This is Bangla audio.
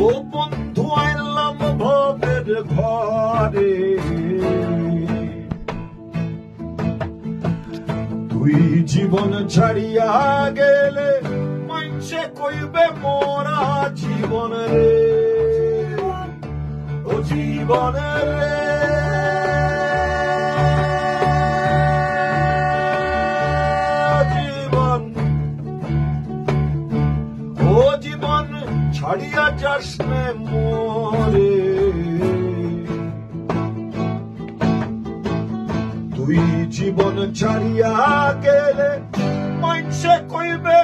ও বন্ধু আইলাম ভবের ঘরে, তুই জীবন ছাড়িয়া গেলে মাইনসে কইবে মোরা জীবন রে, ও জীবন রে। জীবন, ও জীবন ছাড়িয়া যাস নে মোরে, তুই জীবন ছাড়িয়া গেলে মাইনসে কইবে